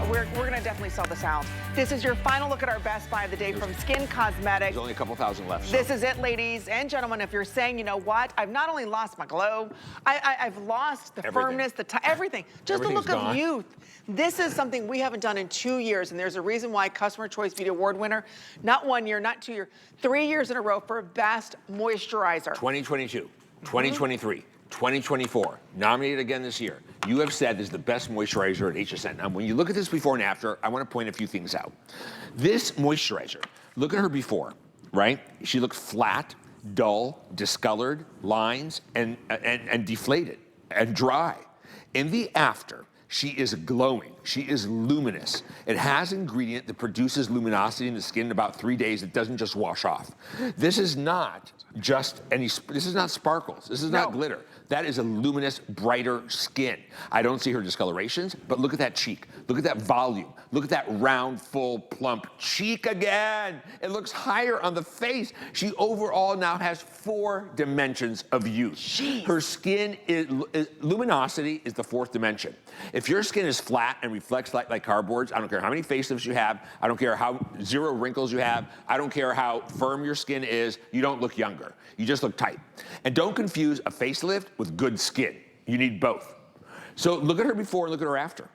we're going to definitely sell this out. This is your final look at our best buy of the day from Skin Cosmetics. There's only a couple thousand left. This is it, ladies and gentlemen. If you're saying, you know what, I've not only lost my glow, I've lost the firmness, everything. Just the look of youth. This is something we haven't done in 2 years, and there's a reason why Customer Choice Beauty Award winner, not 1 year, not 2 years, 3 years in a row for Best Moisturizer. 2022, 2023. 2024, nominated again this year. You have said this is the best moisturizer at HSN. Now, when you look at this before and after, I want to point a few things out. This moisturizer, look at her before, right? She looked flat, dull, discolored, lines, and deflated, and dry. In the after, she is glowing. She is luminous. It has ingredient that produces luminosity in the skin in about 3 days. It doesn't just wash off. This is not just this is not sparkles. This is not glitter. That is a luminous, brighter skin. I don't see her discolorations, but look at that cheek. Look at that volume. Look at that round, full, plump cheek again. It looks higher on the face. She overall now has 4 dimensions of youth. Jeez. Her skin luminosity is the 4th dimension. If your skin is flat and reflects like cardboards, I don't care how many facelifts you have, I don't care how 0 wrinkles you have, I don't care how firm your skin is, you don't look younger. You just look tight. And don't confuse a facelift with good skin. You need both. So look at her before and look at her after.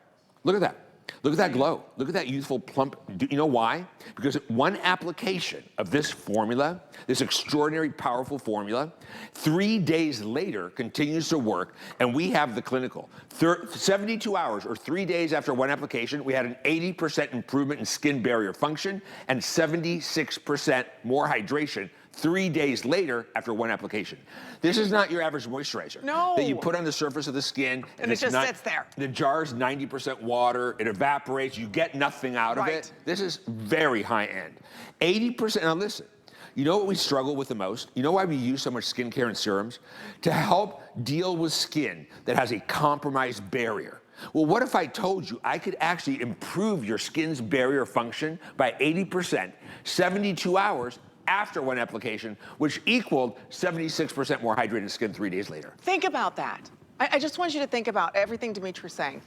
Look at that. Look at that glow. Look at that youthful plump. Do you know why? Because one application of this formula, this extraordinary, powerful formula, 3 days later continues to work, and we have the clinical. 72 hours or 3 days after one application, we had an 80% improvement in skin barrier function and 76% more hydration 3 days later after one application. This is not your average moisturizer that you put on the surface of the skin and it just sits there. The jar's 90% water, it evaporates, you get nothing out of it. This is very high end. 80%, now listen, you know what we struggle with the most? You know why we use so much skincare and serums? To help deal with skin that has a compromised barrier. Well, what if I told you I could actually improve your skin's barrier function by 80%, 72 hours, after one application, which equaled 76% more hydrated skin 3 days later. Think about that. I just want you to think about everything Dimitri's saying.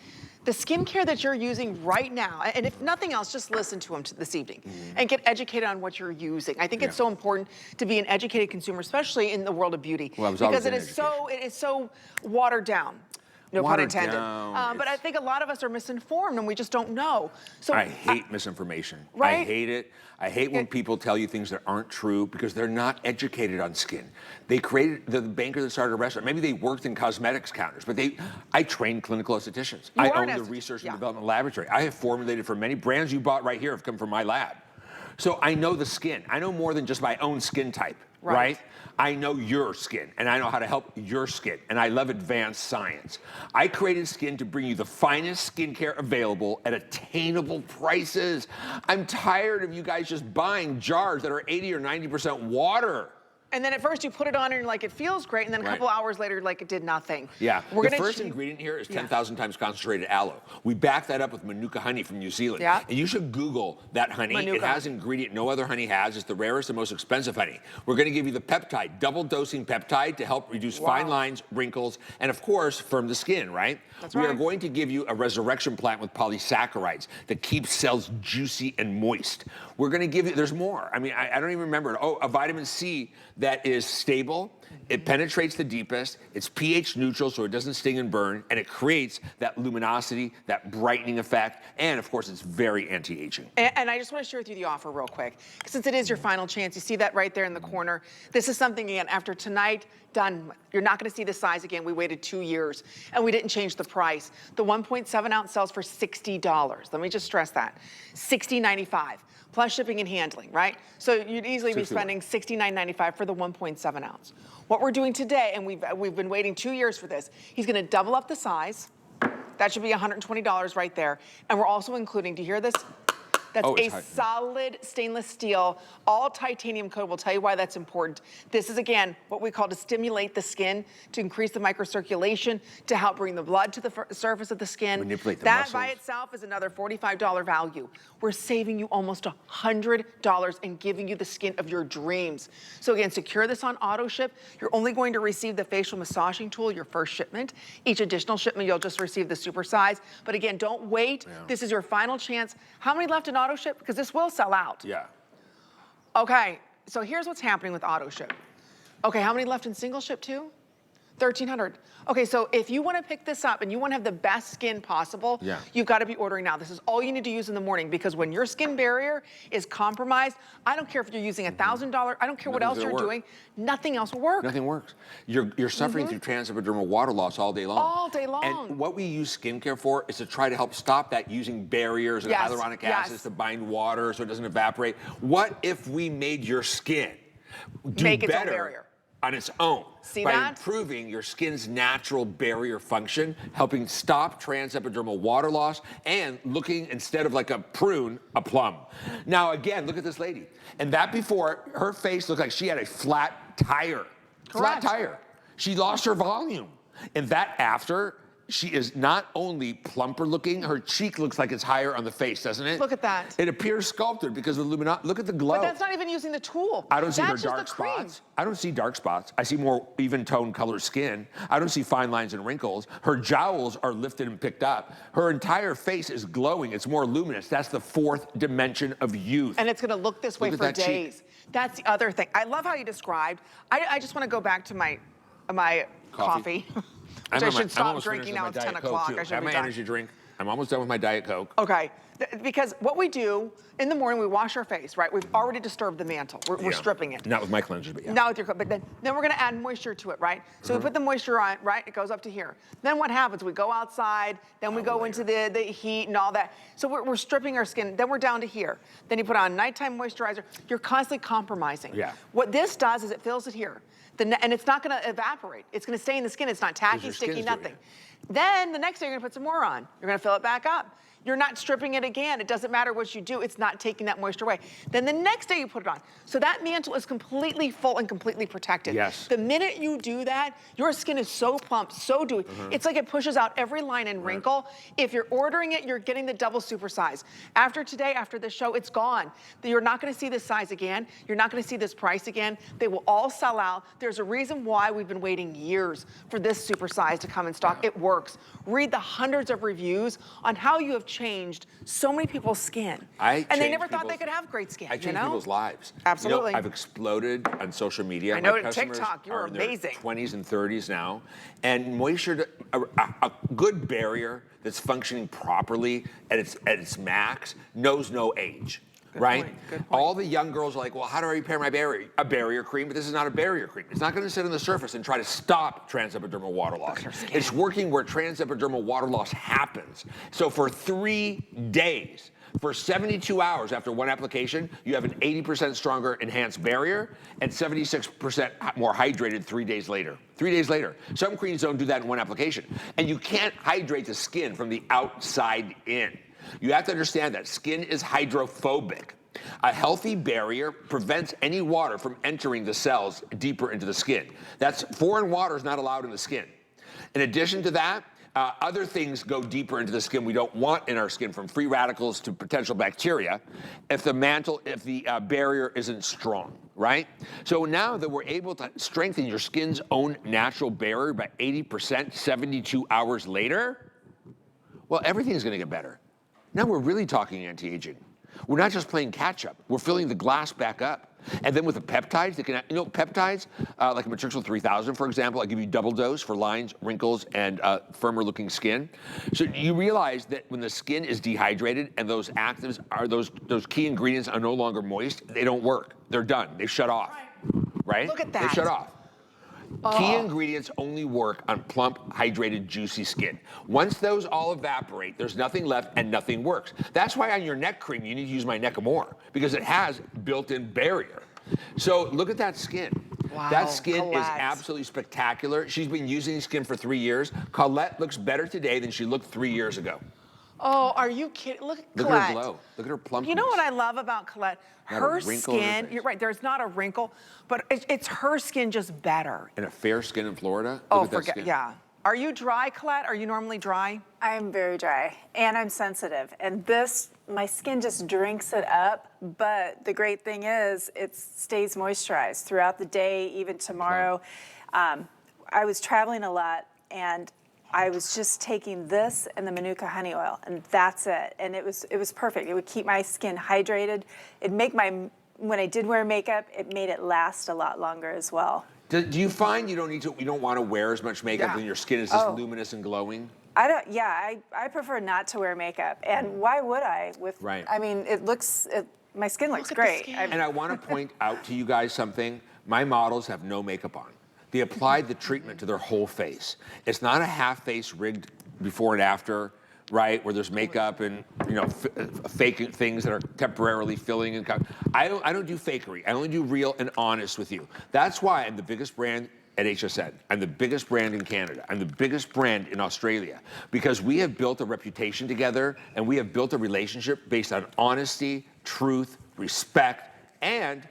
The skincare that you're using right now, and if nothing else, just listen to him this evening and get educated on what you're using. I think it's so important to be an educated consumer, especially in the world of beauty, because it is so watered down. No pun intended. But I think a lot of us are misinformed and we just don't know. So I hate misinformation. Right? I hate it. I hate when people tell you things that aren't true because they're not educated on skin. They created, the banker that started a restaurant, maybe they worked in cosmetics counters, but I trained clinical estheticians. I own the research and development laboratory. I have formulated for many brands you bought right here have come from my lab. So I know the skin. I know more than just my own skin type, right? I know your skin, and I know how to help your skin, and I love advanced science. I created Skin to bring you the finest skincare available at attainable prices. I'm tired of you guys just buying jars that are 80 or 90% water. And then at first you put it on and you're like, it feels great, and then a couple hours later, like it did nothing. Yeah, the first ingredient here is 10,000 times concentrated aloe. We back that up with Manuka honey from New Zealand. And you should Google that honey. It has ingredient no other honey has. It's the rarest and most expensive honey. We're gonna give you the peptide, double dosing peptide to help reduce fine lines, wrinkles, and of course, firm the skin, right? We are going to give you a resurrection plant with polysaccharides that keeps cells juicy and moist. We're gonna give you, there's more. I mean, I don't even remember it. Oh, a vitamin C that is stable, it penetrates the deepest, it's pH neutral so it doesn't sting and burn, and it creates that luminosity, that brightening effect, and of course it's very anti-aging. And I just want to share with you the offer real quick, since it is your final chance. You see that right there in the corner. This is something, again, after tonight, done. You're not going to see the size again. We waited 2 years, and we didn't change the price. The 1.7 ounce sells for $60. Let me just stress that. $60.95. Plus shipping and handling, right? So you'd easily be spending $69.95 for the 1.7 ounce. What we're doing today, and we've been waiting 2 years for this, he's gonna double up the size. That should be $120 right there. And we're also including, do you hear this? That's Oh, a it's high. solid stainless steel, all titanium coated. We'll tell you why that's important. This is, again, what we call to stimulate the skin, to increase the microcirculation, to help bring the blood to the surface of the skin. Manipulate the that muscles. by itself is another $45 value. We're saving you almost $100 and giving you the skin of your dreams. So again, secure this on auto ship. You're only going to receive the facial massaging tool, your first shipment. Each additional shipment, you'll just receive the supersize. But again, don't wait. Yeah. This is your final chance. How many left in auto ship? Because this will sell out. Yeah. Okay, so here's what's happening with auto ship. Okay, how many left in single ship too? 1,300. Okay, so if you want to pick this up and you want to have the best skin possible, Yeah. you've got to be ordering now. This is all you need to use in the morning, because when your skin barrier is compromised, I don't care if you're using $1,000, I don't care what Nothing's else gonna you're work. doing, nothing else will work. Nothing works. You're suffering through transepidermal water loss all day long. All day long. And what we use skincare for is to try to help stop that using barriers and Yes, hyaluronic yes. acids to bind water so it doesn't evaporate. What if we made your skin do Make its own better barrier. on its own? See by that? improving your skin's natural barrier function, helping stop transepidermal water loss, and looking, instead of like a prune, a plum. Now again, look at this lady. And that before, her face looked like she had a flat tire. Flat Correct. tire. She lost her volume. And that after, she is not only plumper looking, her cheek looks like it's higher on the face, doesn't it? Look at that. It appears sculpted because of the luminosity. Look at the glow. But that's not even using the tool. I don't see her That's just dark the cream. spots. I don't see dark spots. I see more even toned colored skin. I don't see fine lines and wrinkles. Her jowls are lifted and picked up. Her entire face is glowing. It's more luminous. That's the fourth dimension of youth. And it's going to look this way Look for at that cheek. days. That's the other thing. I love how you described. I just want to go back to my coffee. Which I should stop drinking now. It's 10 o'clock. I I should have be my done. energy drink. I'm almost done with my Diet Coke. Okay, because what we do in the morning, we wash our face, right? We've already disturbed the mantle. We're Yeah. stripping it. Not with my cleanser, but yeah. Not with your, but then we're gonna add moisture to it, right? So we put the moisture on, right? It goes up to here. Then what happens? We go outside, then we go into the heat and all that. So we're stripping our skin, then we're down to here. Then you put on nighttime moisturizer. You're constantly compromising. Yeah. What this does is it fills it here. And it's not gonna evaporate. It's gonna stay in the skin. It's not tacky, your sticky, skin's doing nothing. it. Then the next day you're gonna put some more on. You're gonna fill it back up. You're not stripping it again. It doesn't matter what you do. It's not taking that moisture away. Then the next day you put it on. So that mantle is completely full and completely protected. Yes. The minute you do that, your skin is so plump, so dewy. It's like it pushes out every line and wrinkle. If you're ordering it, you're getting the double super size. After today, after the show, it's gone. You're not gonna see this size again. You're not gonna see this price again. They will all sell out. There's a reason why we've been waiting years for this super size to come in stock. It works. Read the hundreds of reviews on how you have changed so many people's skin. And they never thought they could have great skin, I you changed know? people's lives. Absolutely. You know, I've exploded on social media. I know My it, customers TikTok, you are in their amazing. 20s and 30s now. And moisture, a good barrier that's functioning properly at its max knows no age. Good right? point, good point. All the young girls are like, well, how do I repair my barrier? A barrier cream, but this is not a barrier cream. It's not going to sit on the surface and try to stop transepidermal water loss. It's working where transepidermal water loss happens. So for 3 days, for 72 hours after one application, you have an 80% stronger enhanced barrier and 76% more hydrated 3 days later. 3 days later. Some creams don't do that in one application. And you can't hydrate the skin from the outside in. You have to understand that skin is hydrophobic. A healthy barrier prevents any water from entering the cells deeper into the skin. That's foreign water is not allowed in the skin. In addition to that, other things go deeper into the skin we don't want in our skin, from free radicals to potential bacteria, if the barrier isn't strong, right? So now that we're able to strengthen your skin's own natural barrier by 80% 72 hours later, well, everything's gonna get better. Now we're really talking anti-aging. We're not just playing catch up. We're filling the glass back up. And then with the peptides, peptides, like a Matrixyl 3000, for example, I give you double dose for lines, wrinkles, and firmer looking skin. So you realize that when the skin is dehydrated and those actives are, those key ingredients are no longer moist, they don't work. They're done. They shut off, right? Look at that. They shut off. Key ingredients only work on plump, hydrated, juicy skin. Once those all evaporate, there's nothing left and nothing works. That's why on your neck cream, you need to use my Neckamore, because it has built-in barrier. So look at that skin. Wow, That skin is Colette. absolutely spectacular. She's been using skin for 3 years. Colette looks better today than she looked 3 years ago. Oh, are you kidding? Look at Look Colette. at her glow. Look at her plumpness. You know what I love about Colette? Not a Her wrinkle in her skin, face. you're right, there's not a wrinkle, but it's her skin just better. And a fair skin in Florida. Oh, Look at that forget, skin. yeah. Are you dry, Colette? Are you normally dry? I am very dry and I'm sensitive. And this, my skin just drinks it up. But the great thing is it stays moisturized throughout the day, even tomorrow. I was traveling a lot and I was just taking this and the Manuka honey oil, and that's it. And it was perfect. It would keep my skin hydrated. It'd make when I did wear makeup, it made it last a lot longer as well. Do you find you don't want to wear as much makeup Yeah. when your skin is just luminous and glowing? I prefer not to wear makeup. And why would I? Right. I mean, my skin looks Look at the great. skin. And I want to point out to you guys something. My models have no makeup on. They applied the treatment to their whole face. It's not a half face rigged before and after, right? Where there's makeup and fake things that are temporarily filling and I don't do fakery. I only do real and honest with you. That's why I'm the biggest brand at HSN. I'm the biggest brand in Canada. I'm the biggest brand in Australia because we have built a reputation together and we have built a relationship based on honesty, truth, respect, and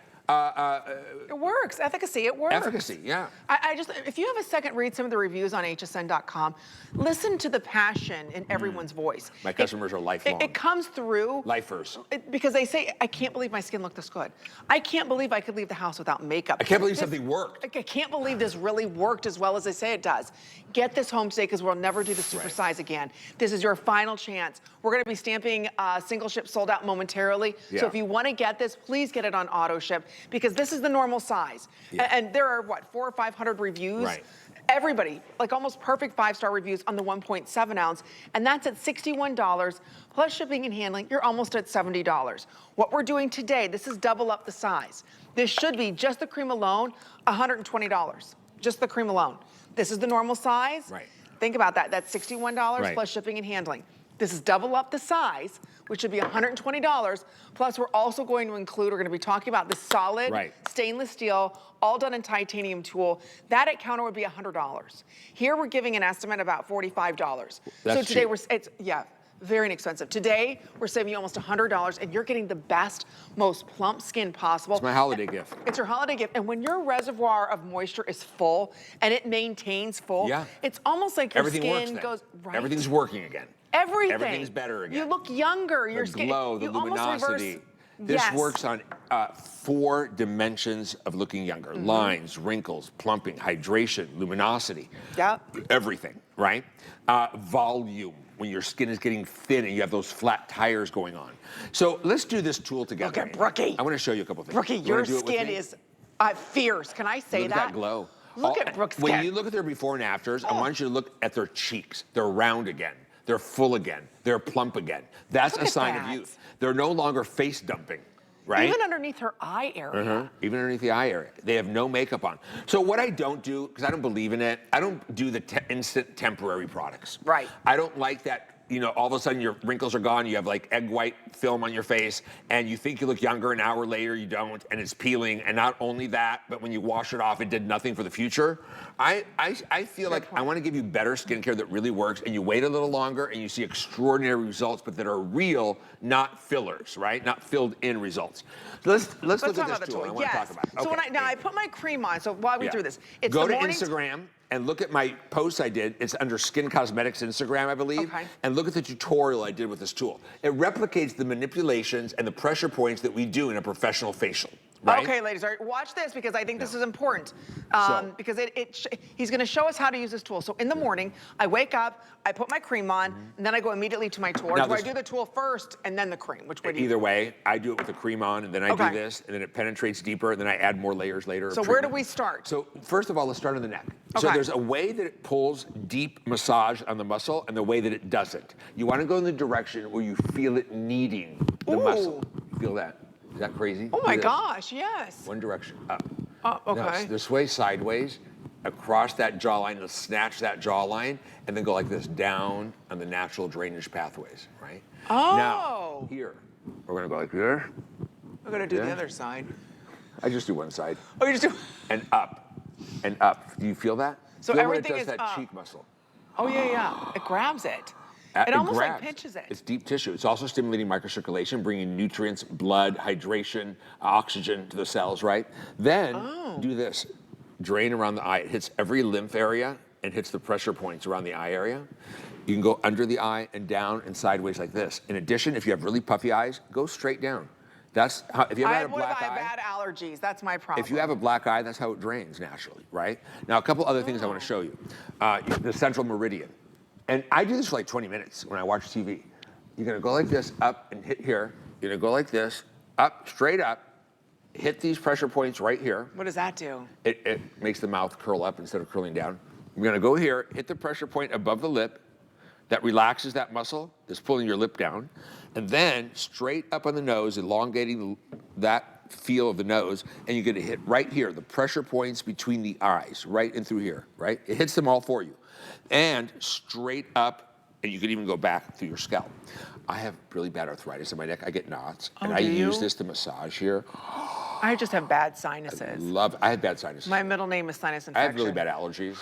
It works, efficacy, it works. efficacy, yeah. I just, if you have a second, read some of the reviews on hsn.com. Listen to the passion in everyone's voice. My customers are lifelong. It comes through. Lifers. Because they say, I can't believe my skin looked this good. I can't believe I could leave the house without makeup. I can't believe something worked. I can't believe this really worked as well as they say it does. Get this home today because we'll never do the Supersize again. This is your final chance. We're going to be stamping single ship sold out momentarily. Yeah. So if you want to get this, please get it on auto ship because this is the normal size. Yeah. And there are, what, 400 or 500 reviews? Right. Everybody, like almost perfect 5-star reviews on the 1.7 ounce, and that's at $61 plus shipping and handling. You're almost at $70. What we're doing today, this is double up the size. This should be just the cream alone, $120, just the cream alone. This is the normal size. Right. Think about that. That's $61 Right. plus shipping and handling. This is double up the size, which should be $120. Plus, we're also going to include, we're going to be talking about the solid Right. stainless steel, all done in titanium tool. That at counter would be $100. Here, we're giving an estimate about $45. That's so today, cheap. very inexpensive. Today, we're saving you almost $100, and you're getting the best, most plump skin possible. It's my holiday gift. It's your holiday gift. And when your reservoir of moisture is full and it maintains full, Yeah. it's almost like your Everything works skin then. goes, right? Everything's working again. Everything. Everything's better again. You look younger. Your The skin, glow, the you almost luminosity. reverse. This Yes. works on 4 dimensions of looking younger. Lines, wrinkles, plumping, hydration, luminosity. Yep. Everything, right? Volume, when your skin is getting thin and you have those flat tires going on. So let's do this tool together. Look at Brookie. I want to show you a couple things. Brookie, You your wanna do it with skin me? is fierce. Can I say Look at that glow. Look at Brooke's When skin. you look at their before and afters, I want you to look at their cheeks. They're round again. They're full again. They're plump again. That's Look a at sign that. of youth. They're no longer face dumping, right? Even underneath her eye area. Even underneath the eye area. They have no makeup on. So what I don't do, because I don't believe in it, I don't do the instant temporary products. Right. I don't like that, all of a sudden your wrinkles are gone, you have like egg white film on your face, and you think you look younger, an hour later you don't, and it's peeling, and not only that, but when you wash it off, it did nothing for the future. I feel like I want to give you better skincare that really works, and you wait a little longer, and you see extraordinary results, but that are real, not fillers, right? Not filled in results. So let's look Talk at about this the tool. tool. I want to talk about it. So when Okay. I put my cream on, so while we Yeah. through this, it's Go the to morning. Instagram and look at my post I did. It's under Skin Cosmetics Instagram, I believe. Okay. And look at the tutorial I did with this tool. It replicates the manipulations and the pressure points that we do in a professional facial. Right? Okay, ladies, all right, watch this because I think this is important. So- Because he's going to show us how to use this tool. So in the morning, I wake up, I put my cream on, and then I go immediately to my tool. Or Now do I this- do the tool first and then the cream? Which way do you? Either way, I do it with the cream on, and then I Okay. do this, and then it penetrates deeper, and then I add more layers later. of So where do treatment. we start? So first of all, let's start on the neck. So Okay. there's a way that it pulls deep massage on the muscle, and the way that it doesn't. You want to go in the direction where you feel it kneading the Ooh. muscle. You feel that? Is that crazy? Oh Look my at this. gosh, yes. One direction, up. Oh, okay. Now, this way, sideways, across that jawline, to snatch that jawline, and then go like this down on the natural drainage pathways, right? Oh. Now, here, we're gonna go like this. I'm going to do the Yeah. other side. I just do one side. Oh, you just do. And up, and up. Do you feel that? So feel where everything it does is that up. cheek muscle. Oh, yeah. It grabs it. It almost like grabs. pinches it. It's deep tissue. It's also stimulating microcirculation, bringing nutrients, blood, hydration, oxygen to the cells, right? Then do this. Drain around the eye. It hits every lymph area and hits the pressure points around the eye area. You can go under the eye and down and sideways like this. In addition, if you have really puffy eyes, go straight down. That's how, if you ever had a black I eye. have bad allergies. That's my problem. If you have a black eye, that's how it drains naturally, right? Now, a couple other things I want to show you. The central meridian. And I do this for like 20 minutes when I watch TV. You're gonna go like this, up and hit here. You're gonna go like this, up, straight up, hit these pressure points right here. What does that do? It makes the mouth curl up instead of curling down. We're gonna go here, hit the pressure point above the lip. That relaxes that muscle that's pulling your lip down. And then straight up on the nose, elongating that feel of the nose, and you're gonna hit right here, the pressure points between the eyes, right in through here, right? It hits them all for you. And straight up, and you can even go back through your scalp. I have really bad arthritis in my neck. I get knots, and I use this to massage here. I just have bad sinuses. I have bad sinuses. My middle name is sinus infection. I have really bad allergies.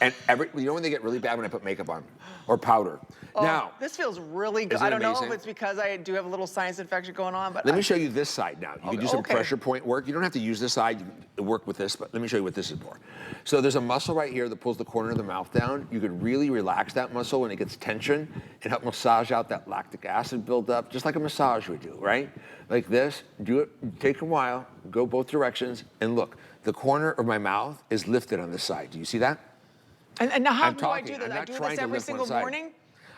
And you know when they get really bad when I put makeup on or powder. Now, this feels really good. Isn't it I don't know amazing? if it's because I do have a little sinus infection going on, but let me show you this side now. You can do some okay. pressure point work. You don't have to use this side. You can work with this, but let me show you what this is for. So there's a muscle right here that pulls the corner of the mouth down. You could really relax that muscle when it gets tension and help massage out that lactic acid buildup, just like a massage would do, right? Like this. Do it. Take a while. Go both directions, and look. The corner of my mouth is lifted on this side. Do you see that? And now how I'm do talking. I do this? I'm I not do trying this to every lift one single side. morning?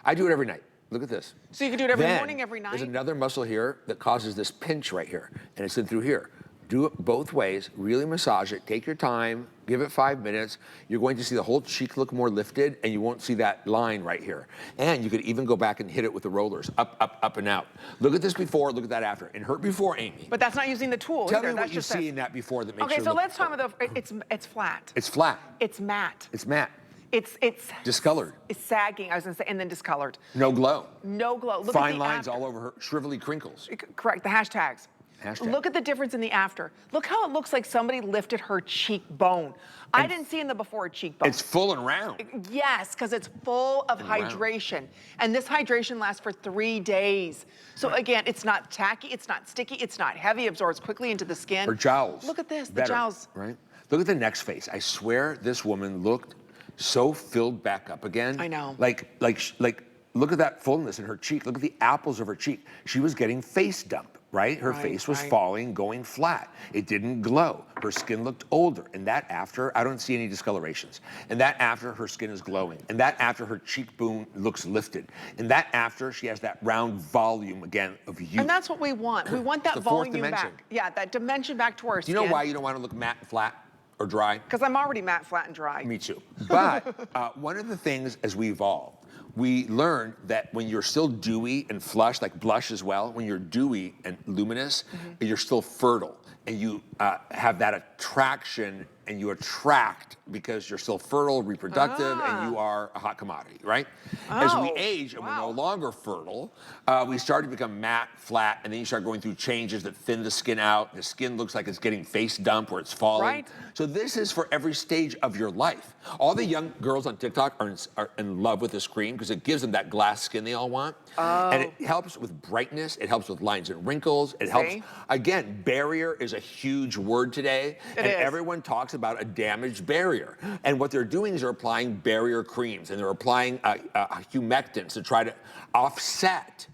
I do it every night. Look at this. So you can do it every Then, morning, every night? There's another muscle here that causes this pinch right here, and it's in through here. Do it both ways, really massage it, take your time, give it 5 minutes. You're going to see the whole cheek look more lifted, and you won't see that line right here. And you could even go back and hit it with the rollers, up, up, up, and out. Look at this before, look at that after. And hurt before, Amy. But that's not using the tool Tell either. me what That's you just see in that before that makes Okay, you so look let's talk about it's flat. It's flat. It's matte. It's matte. It's Discolored. It's sagging, I was gonna say, and then discolored. No glow. No glow. Look Fine at the lines after. all over her, shrivelly crinkles. Correct, the hashtags. Hashtag. Look at the difference in the after. Look how it looks like somebody lifted her cheekbone. I didn't see in the before cheekbone. It's full and round. Yes, because it's full of hydration. And this hydration lasts for 3 days. So again, it's not tacky, it's not sticky, it's not heavy, absorbs quickly into the skin. Her jowls. Look at this, Better, the jowls. Right? Look at the next face. I swear this woman looked so filled back up again. I know. Like, look at that fullness in her cheek. Look at the apples of her cheek. She was getting face dump, right? Her face was falling, going flat. It didn't glow. Her skin looked older. And that after, I don't see any discolorations. And that after, her skin is glowing. And that after, her cheekbone looks lifted. And that after, she has that round volume again of youth. And that's what we want. We want that The fourth volume dimension. back. Yeah, that dimension back to our Do skin. you know why you don't want to look matte, flat, or dry? Because I'm already matte, flat, and dry. Me too. But one of the things as we evolve, we learned that when you're still dewy and flush, like blush as well, when you're dewy and luminous, you're still fertile. And you have that attraction, and you attract because you're still fertile, reproductive, and you are a hot commodity, right? As we age and we're no longer fertile, we start to become matte, flat, and then you start going through changes that thin the skin out. The skin looks like it's getting face dump where it's falling. Right. So this is for every stage of your life. All the young girls on TikTok are in love with this cream because it gives them that glass skin they all want. And it helps with brightness. It helps with lines and wrinkles. It helps, again, barrier is a huge word today. And everyone talks about a damaged barrier. And what they're doing is they're applying barrier creams and they're applying humectants to try to offset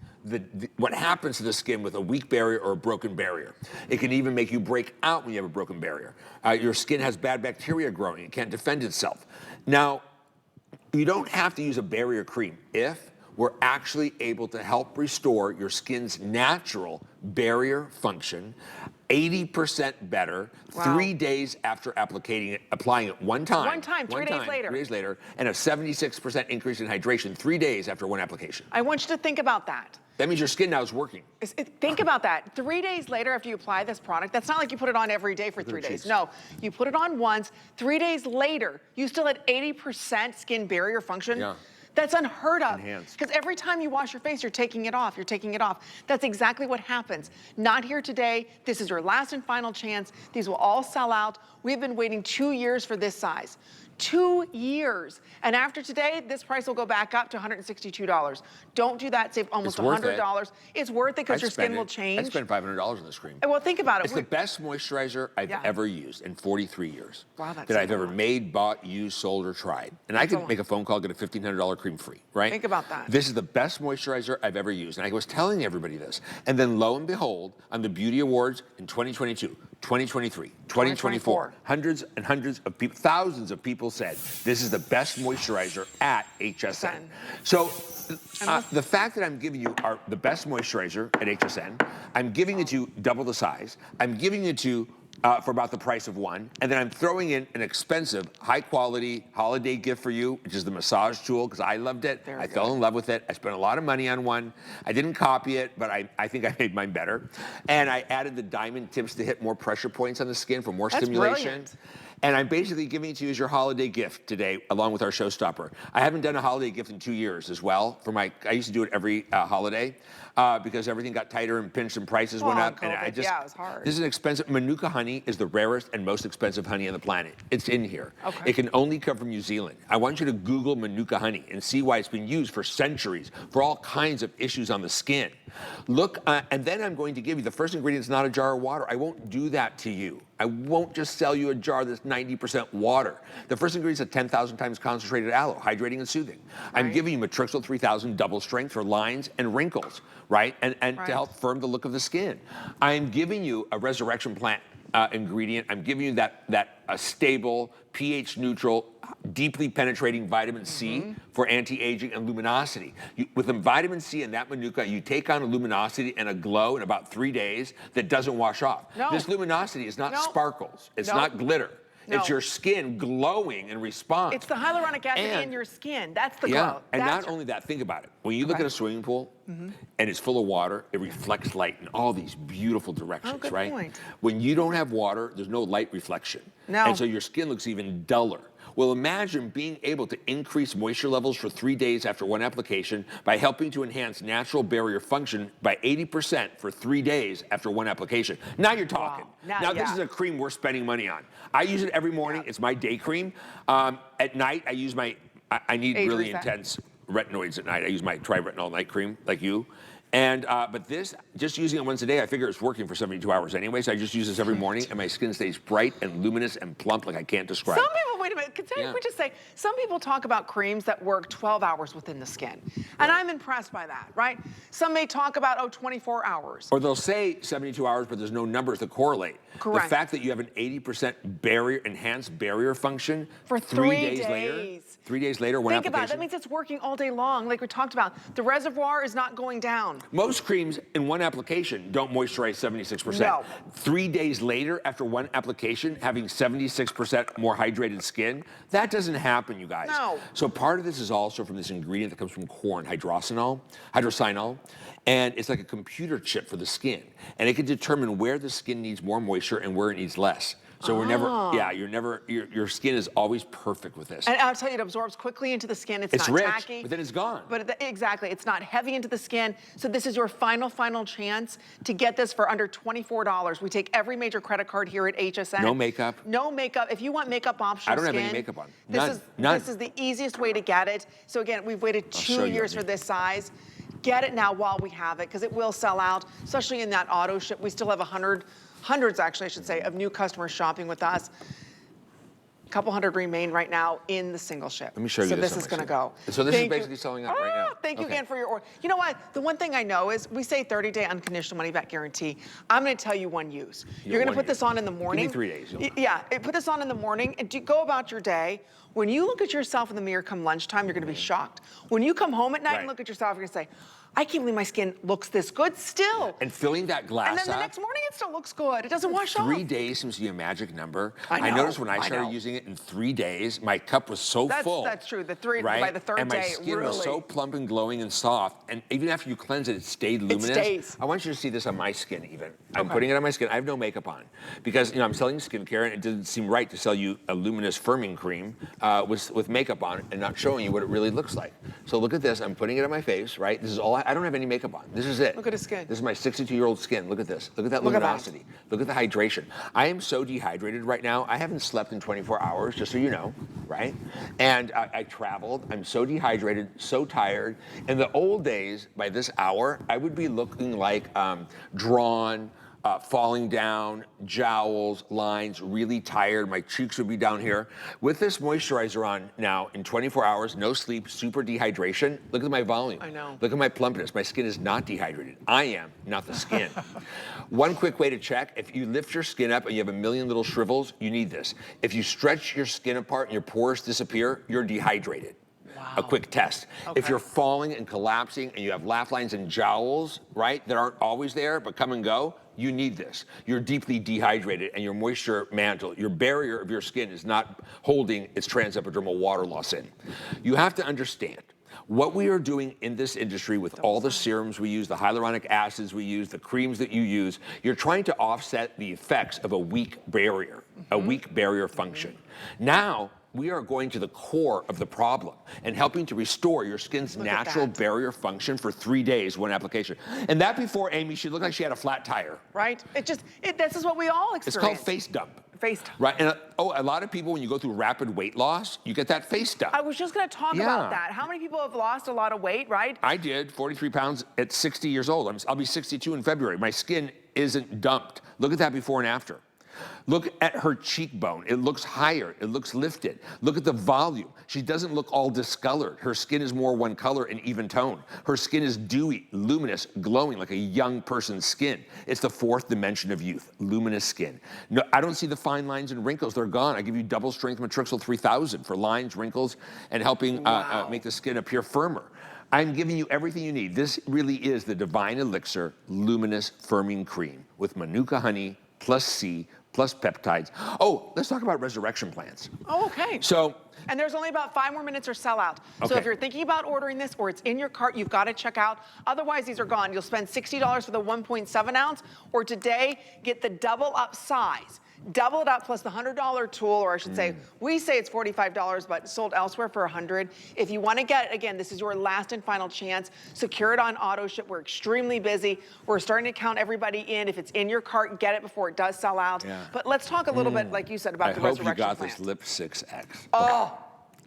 what happens to the skin with a weak barrier or a broken barrier. It can even make you break out when you have a broken barrier. Your skin has bad bacteria growing. It can't defend itself. Now, you don't have to use a barrier cream if we're actually able to help restore your skin's natural barrier function 80% better 3 days after applying it one time. One time, 3 days later. 3 days later, and a 76% increase in hydration 3 days after one application. I want you to think about that. That means your skin now is working. Think about that. 3 days later after you apply this product, that's not like you put it on every day for 3 days. No, you put it on once. 3 days later, you still had 80% skin barrier function. Yeah. That's unheard of. Enhanced. Because every time you wash your face, you're taking it off. You're taking it off. That's exactly what happens. Not here today. This is your last and final chance. These will all sell out. We've been waiting 2 years for this size. 2 years. And after today, this price will go back up to $162. Don't do that, save almost $100. It's worth it because your skin will change. I spent $500 on this cream. Well, think about it. It's the best moisturizer I've ever used in 43 years. Wow, that's that I've ever made, bought, used, sold, or tried. And I could make a phone call, get a $1,500 cream free, right? Think about that. This is the best moisturizer I've ever used. And I was telling everybody this. And then lo and behold, on the Beauty Awards in 2022, 2023, 2024, hundreds and hundreds of people, thousands of people said, this is the best moisturizer at HSN. So the fact that I'm giving you the best moisturizer at HSN, I'm giving it to you double the size, I'm giving it to you for about the price of one, and then I'm throwing in an expensive, high-quality holiday gift for you, which is the massage tool, because I loved it. I fell in love with it. I spent a lot of money on one. I didn't copy it, but I think I made mine better. And I added the diamond tips to hit more pressure points on the skin for more stimulation. Brilliant. And I'm basically giving it to you as your holiday gift today, along with our showstopper. I haven't done a holiday gift in 2 years as well. I used to do it every holiday because everything got tighter and pinched and prices went up. COVID, And yeah, it was hard. This is an expensive. Manuka honey is the rarest and most expensive honey on the planet. It's in here. Okay. It can only come from New Zealand. I want you to Google Manuka honey and see why it's been used for centuries for all kinds of issues on the skin. Look, and then I'm going to give you the first ingredient is not a jar of water. I won't do that to you. I won't just sell you a jar that's 90% water. The first ingredient is a 10,000 times concentrated aloe, hydrating and soothing. I'm giving you Matrixyl 3000 double strength for lines and wrinkles, right? And to help firm the look of the skin. I'm giving you a resurrection plant ingredient. I'm giving you that stable, pH neutral, deeply penetrating vitamin C for anti-aging and luminosity. With the vitamin C and that Manuka, you take on a luminosity and a glow in about 3 days that doesn't wash off. No. This luminosity is not sparkles. It's No. not glitter. No. It's your skin glowing in response. It's the hyaluronic acid in your skin. That's the glow. And not only that, think about it. When you look at a swimming pool and it's full of water, it reflects light in all these beautiful directions, good right? point. When you don't have water, there's no light reflection. No. And so your skin looks even duller. Well, imagine being able to increase moisture levels for 3 days after one application by helping to enhance natural barrier function by 80% for 3 days after one application. Now you're talking. Wow. Now this is a cream we're spending money on. I use it every morning. It's my day cream. At night, I use I need Age really reset. intense retinoids at night. I use my tri-retinol night cream, like you. And but this, just using it once a day, I figure it's working for 72 hours anyway. So I just use this every morning, and my skin stays bright and luminous and plump like I can't describe. Some people, wait a minute, can we just say, some people talk about creams that work 12 hours within the skin. And I'm impressed by that, right? Some may talk about, 24 hours. Or they'll say 72 hours, but there's no numbers that correlate. Correct. The fact that you have an 80% enhanced barrier function For 3 3 days later. 3 days later, one Think application. about it. That means it's working all day long, like we talked about. The reservoir is not going down. Most creams in one application don't moisturize 76%. No. 3 days later, after one application, having 76% more hydrated skin, that doesn't happen, you guys. No. So part of this is also from this ingredient that comes from corn, hydrocinol, and it's like a computer chip for the skin. And it can determine where the skin needs more moisture and where it needs less. So we're never, your skin is always perfect with this. And I'll tell you, it absorbs quickly into the skin. It's not rich, tacky. but then it's gone. But exactly, it's not heavy into the skin. So this is your final chance to get this for under $24. We take every major credit card here at HSN. No makeup. No makeup. If you want makeup optional I don't skin, have any makeup on. None. This is the easiest way to get it. So again, we've waited 2 years for this size. Get it now while we have it, because it will sell out, especially in that auto ship. We still have hundreds actually, I should say, of new customers shopping with us. A couple hundred remain right now in the single ship. Let me show you so this. this is going to go. So this is basically selling out right now. Thank you again for your order. You know what? The one thing I know is we say 30-day unconditional money-back guarantee. I'm going to tell you one use. You're going to put this on in the morning. Give me 3 days. Yeah, put this on in the morning and go about your day. When you look at yourself in the mirror come lunchtime, you're going to be shocked. When you come home at night and look at yourself, you're going to say, I can't believe my skin looks this good still. And filling that glass And then the up, next morning it still looks good. It doesn't wash off. 3 days seems to be a magic number. I know, noticed when I I started know. using it in 3 days, my cup was so full. That's true. By the third and my day, skin was so plump and glowing and soft. And even after you cleanse it, it stayed luminous. It stays. I want you to see this on my skin even. I'm putting it on my skin. I have no makeup on. Because I'm selling skincare and it doesn't seem right to sell you a luminous firming cream with makeup on it and not showing you what it really looks like. So look at this, I'm putting it on my face, right? This is all, I don't have any makeup on. This is it. Look at his skin. This is my 62-year-old skin. Look at this. Look at that Look at that. luminosity. Look at the hydration. I am so dehydrated right now. I haven't slept in 24 hours, just so you know, right? And I traveled. I'm so dehydrated, so tired. In the old days, by this hour, I would be looking like drawn, falling down, jowls, lines, really tired. My cheeks would be down here. With this moisturizer on now, in 24 hours, no sleep, super dehydration, look at my volume. I know. Look at my plumpness. My skin is not dehydrated. I am, not the skin. One quick way to check, if you lift your skin up and you have a million little shrivels, you need this. If you stretch your skin apart and your pores disappear, you're dehydrated. Wow. A quick test. Okay. If you're falling and collapsing and you have laugh lines and jowls, right, that aren't always there but come and go, you need this. You're deeply dehydrated and your moisture mantle, your barrier of your skin is not holding its transepidermal water loss in. You have to understand what we are doing in this industry with all the serums we use, the hyaluronic acids we use, the creams that you use, you're trying to offset the effects of a weak barrier, a weak barrier function. Now, we are going to the core of the problem and helping to restore your skin's natural barrier function for 3 days, one application. And that before, Amy, she looked like she had a flat tire. Right? This is what we all experience. It's called face dump. Face dump. Right, and a lot of people, when you go through rapid weight loss, you get that face dump. I was just gonna talk about that. How many people have lost a lot of weight, right? I did, 43 pounds at 60 years old. I'll be 62 in February. My skin isn't dumped. Look at that before and after. Look at her cheekbone. It looks higher. It looks lifted. Look at the volume. She doesn't look all discolored. Her skin is more one color and even tone. Her skin is dewy, luminous, glowing like a young person's skin. It's the fourth dimension of youth, luminous skin. No, I don't see the fine lines and wrinkles. They're gone. I give you double strength Matrixyl 3000 for lines, wrinkles, and helping make the skin appear firmer. I'm giving you everything you need. This really is the Divine Elixir Luminous Firming Cream with Manuka honey plus C plus peptides. Oh, let's talk about resurrection plants. Oh, okay. So, and there's only about 5 more minutes or sell out. So Okay. if you're thinking about ordering this or it's in your cart, you've got to check out. Otherwise, these are gone. You'll spend $60 for the 1.7 ounce, or today, get the double up size. Double it up plus the $100 tool, or I should say, we say it's $45, but sold elsewhere for $100. If you want to get it, again, this is your last and final chance. Secure it on auto ship. We're extremely busy. We're starting to count everybody in. If it's in your cart, get it before it does sell out. Yeah. But let's talk a little bit, like you said, about the I hope resurrection you got plant. this Lip 6X. Oh.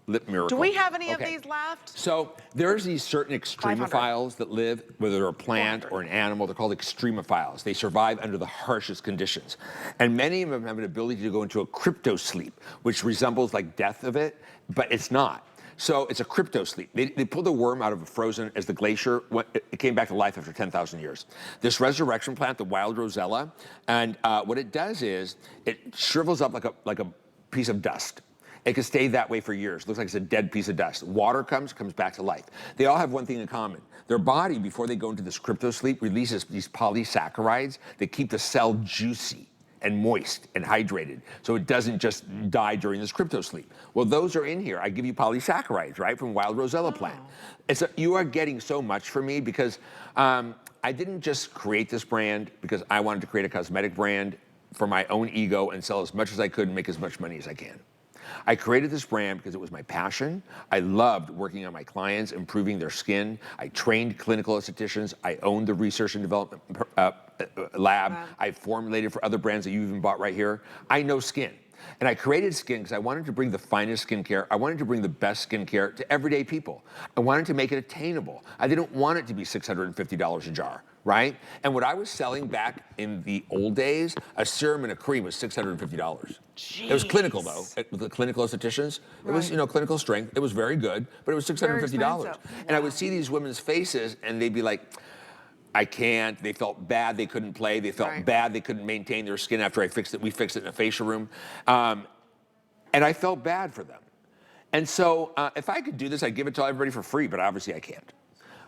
Lip Miracle. Do we have any of Okay. these left? So there's these certain extremophiles that live, whether they're a plant or an animal, they're called extremophiles. They survive under the harshest conditions. And many of them have an ability to go into a crypto sleep, which resembles like death of it, but it's not. So it's a crypto sleep. They pulled a worm out of a frozen, as the glacier, it came back to life after 10,000 years. This resurrection plant, the wild rosella, and what it does is it shrivels up like a piece of dust. It can stay that way for years. Looks like it's a dead piece of dust. Water comes back to life. They all have one thing in common. Their body, before they go into this crypto sleep, releases these polysaccharides that keep the cell juicy and moist and hydrated, so it doesn't just die during this crypto sleep. Well, those are in here. I give you polysaccharides, right, from wild rosella plant. You are getting so much from me because I didn't just create this brand because I wanted to create a cosmetic brand for my own ego and sell as much as I could and make as much money as I can. I created this brand because it was my passion. I loved working on my clients, improving their skin. I trained clinical estheticians. I owned the research and development lab. I formulated for other brands that you even bought right here. I know skin. And I created Skin because I wanted to bring the finest skincare. I wanted to bring the best skincare to everyday people. I wanted to make it attainable. I didn't want it to be $650 a jar, right? And what I was selling back in the old days, a serum and a cream was $650. It was clinical though, with the clinical estheticians. It was, clinical strength. It was very good, but it was $650. And I would see these women's faces and they'd be like, I can't. They felt bad they couldn't play. They felt bad they couldn't maintain their skin after I fixed it. We fixed it in a facial room. And I felt bad for them. And so if I could do this, I'd give it to everybody for free, but obviously I can't.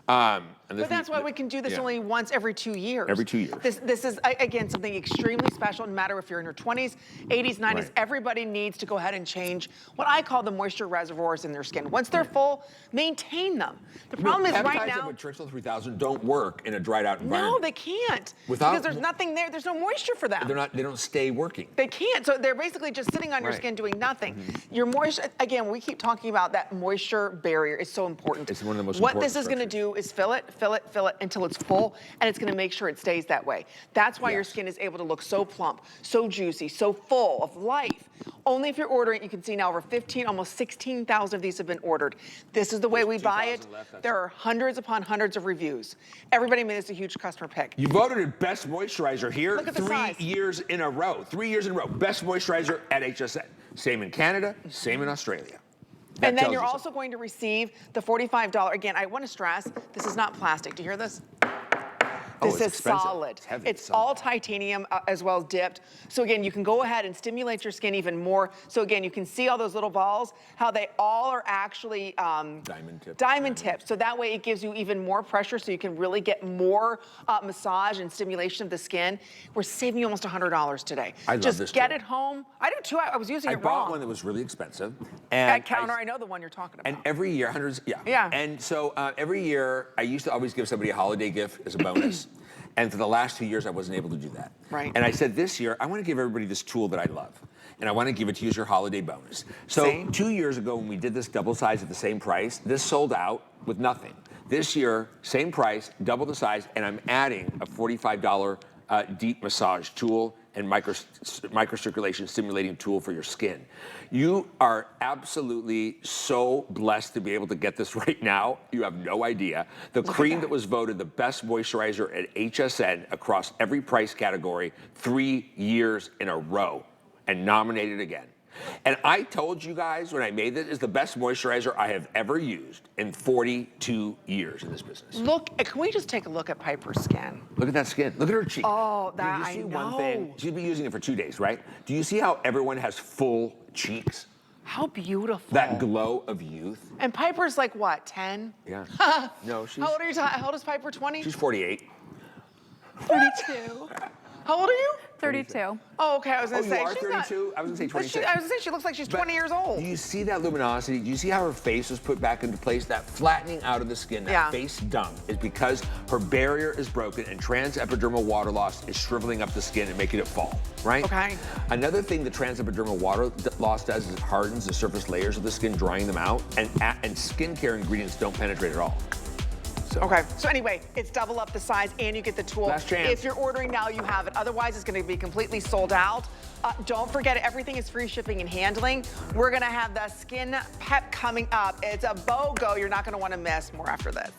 But that's why we can do this only once every 2 years. Every 2 years. This is, again, something extremely special, no matter if you're in your 20s, 80s, 90s, Right. everybody needs to go ahead and change what I call the moisture reservoirs in their skin. Once they're full, maintain them. The problem is right now... with Trixil 3000 don't work in a dried out environment. No, they can't. Without- because there's nothing there. There's no moisture for them. They don't stay working. They can't. So they're basically just sitting on your Right. skin doing nothing. Your moisture, again, we keep talking about that moisture barrier is so important. It's one of the most What important this is going to structures. do is fill it until it's full, and it's going to make sure it stays that way. That's why your Yes. skin is able to look so plump, so juicy, so full of life. Only if you're ordering, you can see now over 15, almost 16,000 of these have been ordered. This is the way we buy it. 2,000 left, There are hundreds upon hundreds of reviews. Everybody made this a huge customer pick. You voted it best moisturizer here Look at the 3 size. years in a row. 3 years in a row. Best moisturizer at HSN. Same in Canada, same in Australia. That And then tells you're you also something. going to receive the $45. Again, I want to stress, this is not plastic. Do you hear this? This it's is expensive. solid. It's heavy. It's It's solid. all titanium as well as dipped. So again, you can go ahead and stimulate your skin even more. So again, you can see all those little balls, how they all are actually Diamond tips. diamond tips. So that way it gives you even more pressure so you can really get more massage and stimulation of the skin. We're saving you almost $100 today. I love Just this get tool. it home. I do too. I was using I it bought wrong. one that was really expensive. And At counter, I know the one you're talking about. And every year, hundreds, yeah. Yeah. And so every year, I used to always give somebody a holiday gift as a bonus. And for the last 2 years, I wasn't able to do that. Right. And I said this year, I want to give everybody this tool that I love. And I want to give it to you as your holiday bonus. So Same. 2 years ago, when we did this double size at the same price, this sold out with nothing. This year, same price, double the size, and I'm adding a $45 deep massage tool and microcirculation stimulating tool for your skin. You are absolutely so blessed to be able to get this right now. You have no idea. The cream that was voted the best moisturizer at HSN across every price category 3 years in a row and nominated again. And I told you guys when I made this is the best moisturizer I have ever used in 42 years in this business. Look, can we just take a look at Piper's skin? Look at that skin. Look at her cheek. Oh, that Did you I see one thing? know. She's been using it for 2 days, right? Do you see how everyone has full cheeks? How beautiful. That glow of youth. And Piper's like what, 10? Yeah. No, she's How old are you? How old is Piper? 20? she's 48. 32. How old are you? 32. Oh, okay. I was Oh, gonna you say are she's 32? I was gonna say But 26. I was gonna say she looks like she's 20 years old. Do you see that luminosity? Do you see how her face was put back into place? That flattening out of the skin, that Yeah. face dump, is because her barrier is broken and transepidermal water loss is shriveling up the skin and making it fall, right? Okay. Another thing the transepidermal water loss does is it hardens the surface layers of the skin, drying them out, and skincare ingredients don't penetrate at all. So. Okay, so anyway, it's double up the size and you get the tool. Last chance. If you're ordering now, you have it. Otherwise, it's gonna be completely sold out. Don't forget, everything is free shipping and handling. We're gonna have the Skin Pep coming up. It's a BOGO you're not gonna wanna miss. More after this.